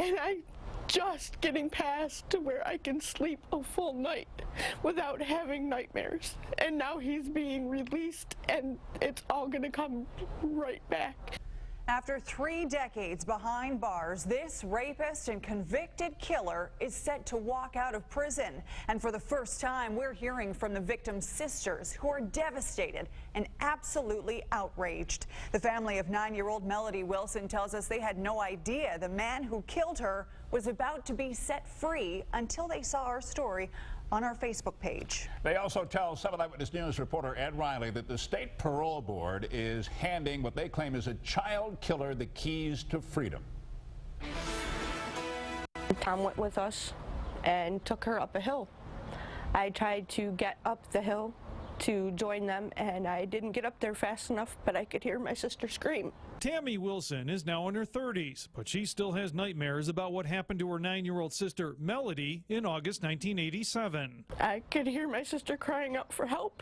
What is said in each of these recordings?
And I'm just getting past to where I can sleep a full night without having nightmares. And now he's being released and it's all going to come right back. After 3 decades behind bars, this rapist and convicted killer is set to walk out of prison. And for the first time, we're hearing from the victim's sisters, who are devastated and absolutely outraged. The family of 9-year-old Melody Wilson tells us they had no idea the man who killed her was about to be set free until they saw our story on our Facebook page. They also tell 7 Eyewitness News reporter Ed Riley that the state parole board is handing what they claim is a child killer the keys to freedom. Tom went with us and took her up a hill. I tried to get up the hill to join them, and I didn't get up there fast enough, but I could hear my sister scream. Tammy Wilson is now in her 30s, but she still has nightmares about what happened to her 9-year-old sister, Melody, in August 1987. I could hear my sister crying out for help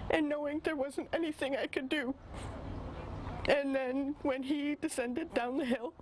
and knowing there wasn't anything I could do. And then when he descended down the hill,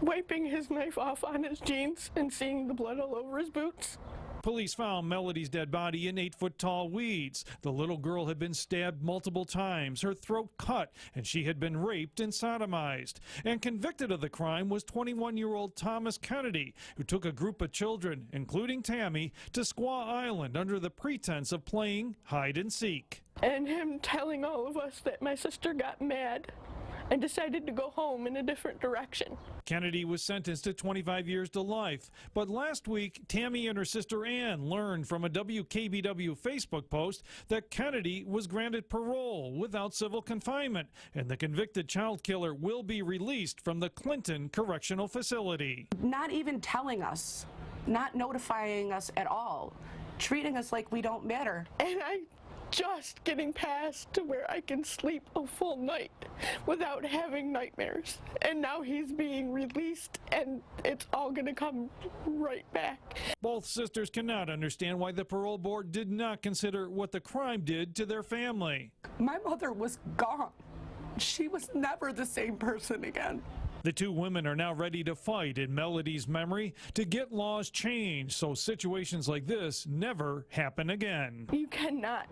wiping his knife off on his jeans and seeing the blood all over his boots. Police found Melody's dead body in 8-foot-tall weeds. The little girl had been stabbed multiple times, her throat cut, and she had been raped and sodomized. And convicted of the crime was 21-year-old Thomas Kennedy, who took a group of children, including Tammy, to Squaw Island under the pretense of playing hide and seek. And him telling all of us that my sister got mad and decided to go home in a different direction. Kennedy was sentenced to 25 years to life. But last week, Tammy and her sister Ann learned from a WKBW Facebook post that Kennedy was granted parole without civil confinement, and the convicted child killer will be released from the Clinton Correctional Facility. Not even telling us, not notifying us at all, treating us like we don't matter. And I'm just getting past to where I can sleep a full night without having nightmares. And now he's being released and it's all going to come right back. Both sisters cannot understand why the parole board did not consider what the crime did to their family. My mother was gone. She was never the same person again. The two women are now ready to fight in Melody's memory to get laws changed so situations like this never happen again. You cannot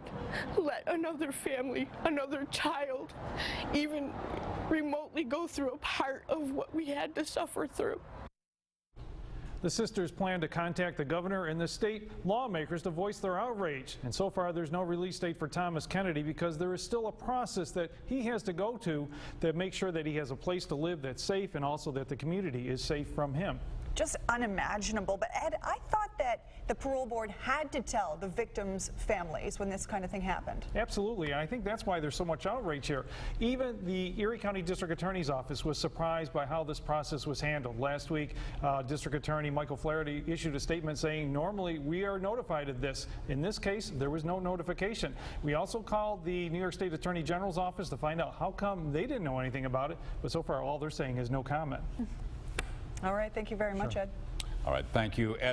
let another family, another child, even remotely go through a part of what we had to suffer through. The sisters plan to contact the governor and the state lawmakers to voice their outrage. And so far, there's no release date for Thomas Kennedy because there is still a process that he has to go to make sure that he has a place to live that's safe and also that the community is safe from him. Just unimaginable. But Ed, I thought that the parole board had to tell the victims' families when this kind of thing happened. Absolutely, and I think that's why there's so much outrage here. Even the Erie County District Attorney's Office was surprised by how this process was handled. Last week, District Attorney Michael Flaherty issued a statement saying normally we are notified of this. In this case, there was no notification. We also called the New York State Attorney General's office to find out how come they didn't know anything about it, but so far all they're saying is no comment. All right, thank you very much, Ed. All right, thank you, Ed.